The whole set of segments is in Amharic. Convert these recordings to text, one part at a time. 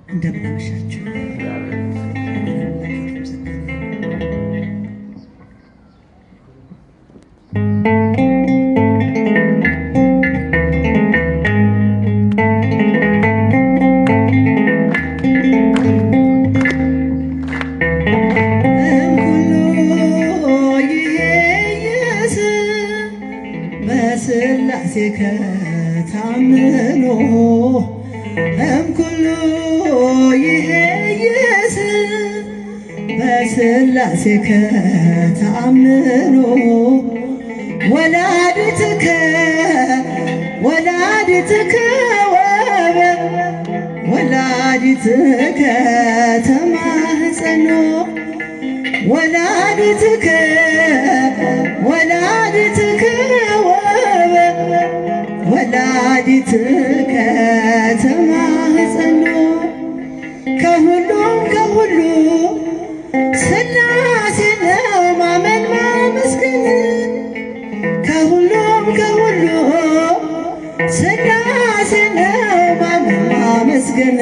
እንደምን አመሻችሁ። በስላሴ ከታምኖ እምኩሉ ይሄይስ በስላሴ ከታምኖ ወላዲትከ ወላዲትከ ተማህፀኖ ወላዲትከ ወላዲትከ ተማህፀኖ ከሁሉ ሥላሴ ነው ማመን ማመስገን ከሁሉ ሥላሴ ነው ማመን ማመስገን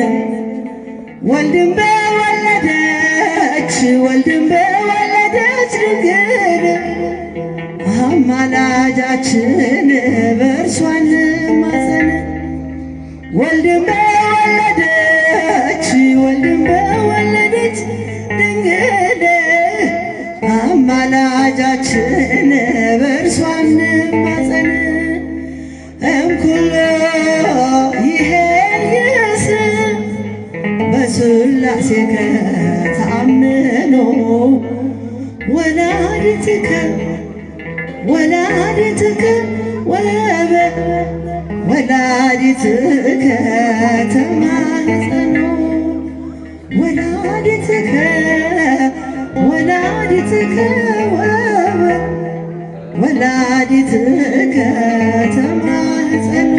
ወልድን በወለደች ድንግል አማላጃችን በእርሷ እንማፀን ወልድን በወለደች ድንግል አማላጃችን በእርሷ እንማፀን እምኩሉ ይሄይስ በስላሴ ከተአምኖ ወላዲትከ ተማህፀኖ ወላዲትከ ተማህፀኖ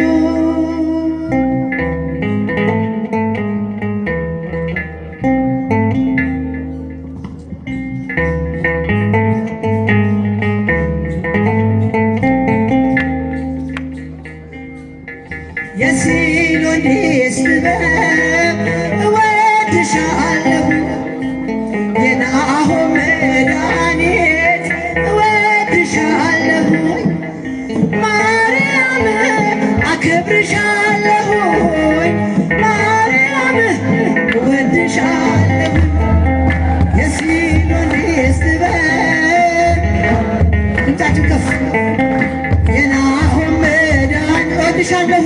የሲኖዲስ ጥበብ እወድሻለሁ የናሆም መድኃኒት እወድሻለሁ ማርያም አከብርሻለሁ ማርያም እወድሻለሁ የሲኖዲስ ጥበብ ድምፃችሁ ከፍ የናሆም መድኃኒት እወድሻለሁ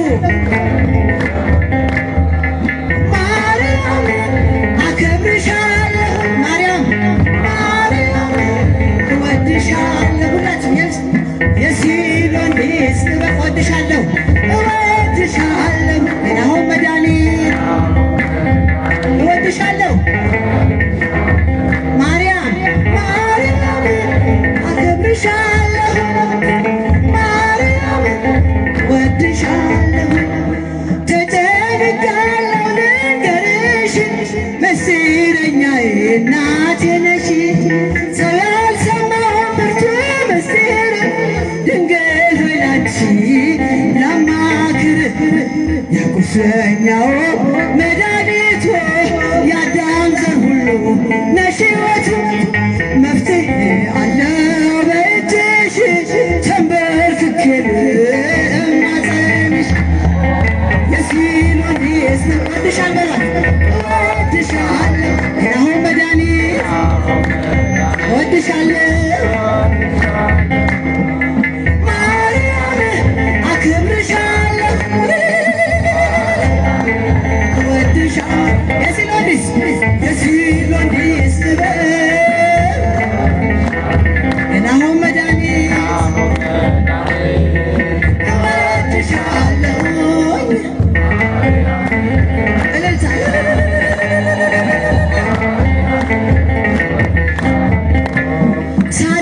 እናቴ ነሽ ሰው ያልሰማው ብርቱ ምስጢር ድንግል ሆይ ላንቺ ላማክር የቁስለኛው መድኃኒቱ የአዳም ዘር ሁሉ ነሽ ሕይወቱ መፍትሄ አለው በእጅሽ ተንበርክኬ ልማፀንሽ የሲኖዲስ እወድሻለሁ የናሆም መድኃኒት እወድሻለሁ ማርያም አከብርሻለሁ እወድሻለሁ የሲኖዲስ ጥበብ የናሆም መድኃኒት እወድሻለሁ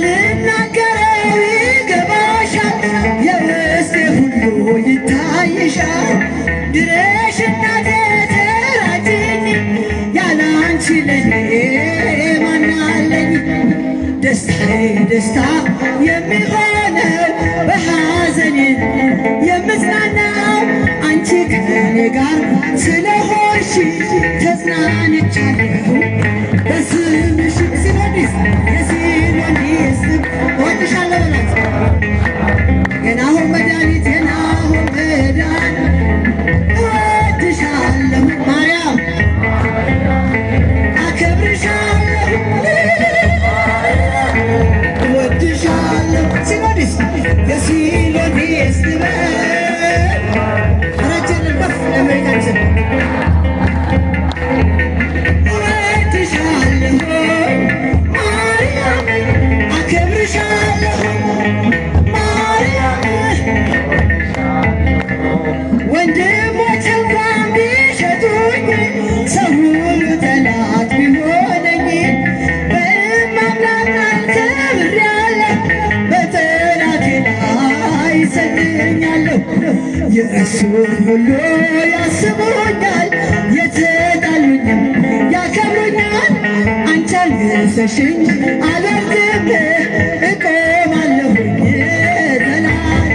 ሳልናገረው ይገባሻል የውስጤ ሁሉ ይታይሻል ድረሽ እናቴ ተራጅኝ ያላንቺ ለኔ ማን አለኝ ደስታዬ ደስታ የሚሆነው በሐዘኔ የምጽናናው አንቺ ከኔ ጋር ስለሆንሽ ነሽ ተጽናንቻለሁ በስምሽ ሲኖዲስ የሲኖዲስ እወድሻለሁ በላት የናሆም መድኃኒት የናሆም መድኃኒት እወድሻለሁ ማርያም አከብርሻለሁ እወድሻለሁ ሲኖዲስ የሲኖዲስ ረጅን በፍ ለመሪታን ስም እወድሻለሁ ማርያም አከብርሻለሁ ማርያም ወንድሞች እንኳን ቢሸጡኝ ሰው ሁሉ ጠላት ቢሆነኝ በማምላክ ከብሬአለሁ በጠላቴ ላይ ሰልኛለሁ የእሱን ሁሉ ያስቡኛል የተጣሉኝም ያከብሩኛል አንቺ አልነሰሽኝ አልወርድም እቆማለሁኝ ዘላለም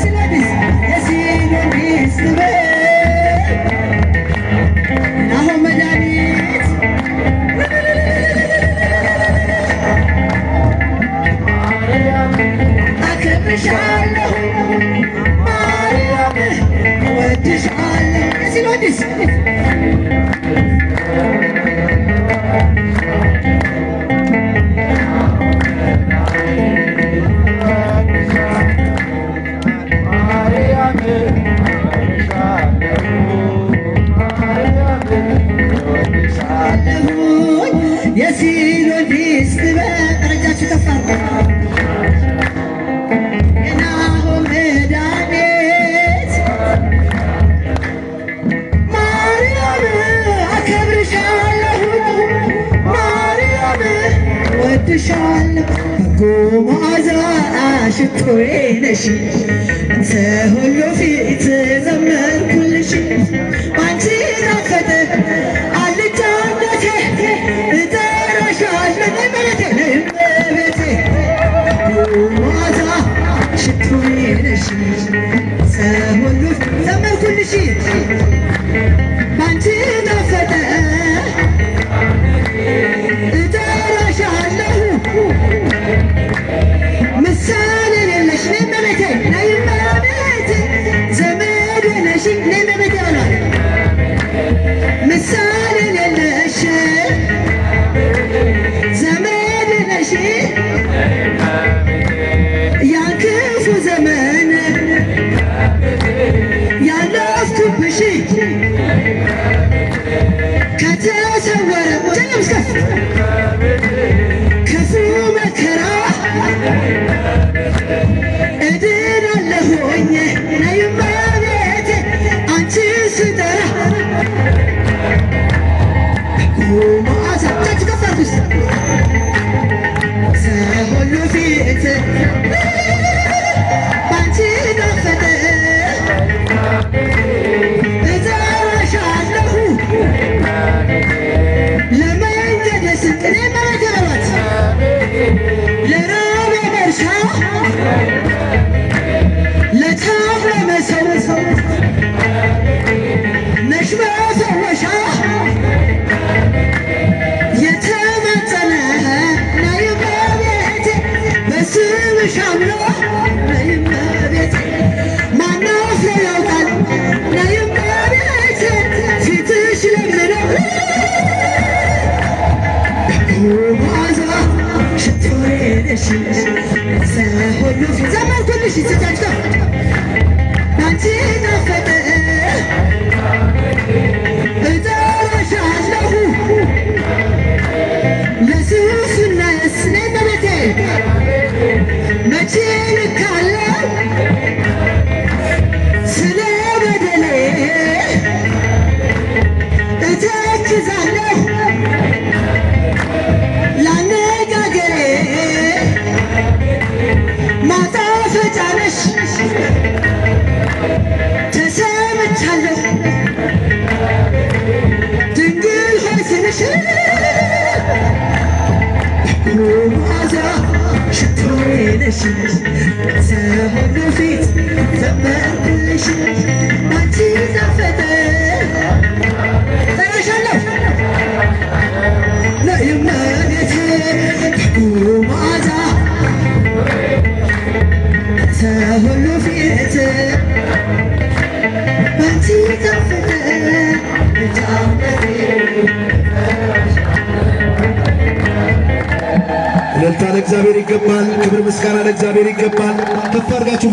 ሲኖዲስ የሲኖዲስ ናሆም መድኃኒት አከብርሻለሁ ማርያም እወድሻለሁ የሲኖዲስ የሲኖዲስ ረጃችሁ ተፋር የናሆም መድኃኒት ማርያም አከብርሻለሁ ማርያም እወድሻለሁ በጎ መዓዛ ሽቶዬ ነሽ አንተ ሁሉ ፊት ዘመርኩልሽ ባንቺ ጣፈጠ አልጫነቴ እጠራሻለሁ እመቤቴ እመቤቴ መዓዛ ሽቶዬ ነሽ አንተ ሁሉ ዘመርኩልሽ ባንቺ ጣፈጠ እጠራሻለሁ ምሳሌ የለሽ እመቤቴ ነይ እመቤቴ ዘመዴ ነሽ ነይ እመቤቴ ብሏል ምሳሌ የለሽ ዘመዴ ነሽ ያን ክፉ ዘመን ያለፍኩብሽ ከተሰወረ ጀምስከፍ ክፉ መከራ እድናለሁኝ ነይ እመቤቴ አንቺን ስጠራ መዓዛ እጃችሁ ከፍ አድርጉ ሰው ሁሉ ፊት ባንቺ ጣፈጠ እጠራሻለሁ ለመንገድ ስንቅ እኔ እመቤቴ በሏት ለራብ መርሻ ለታም ለመሰው ነሽ መፈወሻ የተማጸነ ነይ እመቤቴ በስምሽ አምኖ ነይ እመቤቴ ማነው አፍሮ ያውቃል ነይ እመቤቴ ፊትሽ ለምነው መዓዛ ሽቶዬ ነሽ ሰው ሁሉ ፊት ዘመርኩልሽ ስጫቸው ባንቺ ጣፈጠ እጠራሻለሁ ለስንፍናዬስ ነይ እመቤቴ መቼ ልካለሁ ስለ በደሌ እተክዛለሁ ላነጋገሬ ማጣፈጫ ነሽ ተሰምቻለሁ ድንግል ሆይ ስምሽ መዓዛ ሽቶዬ ነሽ ሰው ሁሉ ፊት ዘመርኩልሽ ባንቺ ጣፈጠ እልልታ ለእግዚአብሔር ይገባል። ክብር ምስጋና ለእግዚአብሔር ይገባል። ከፍ አድርጋችሁ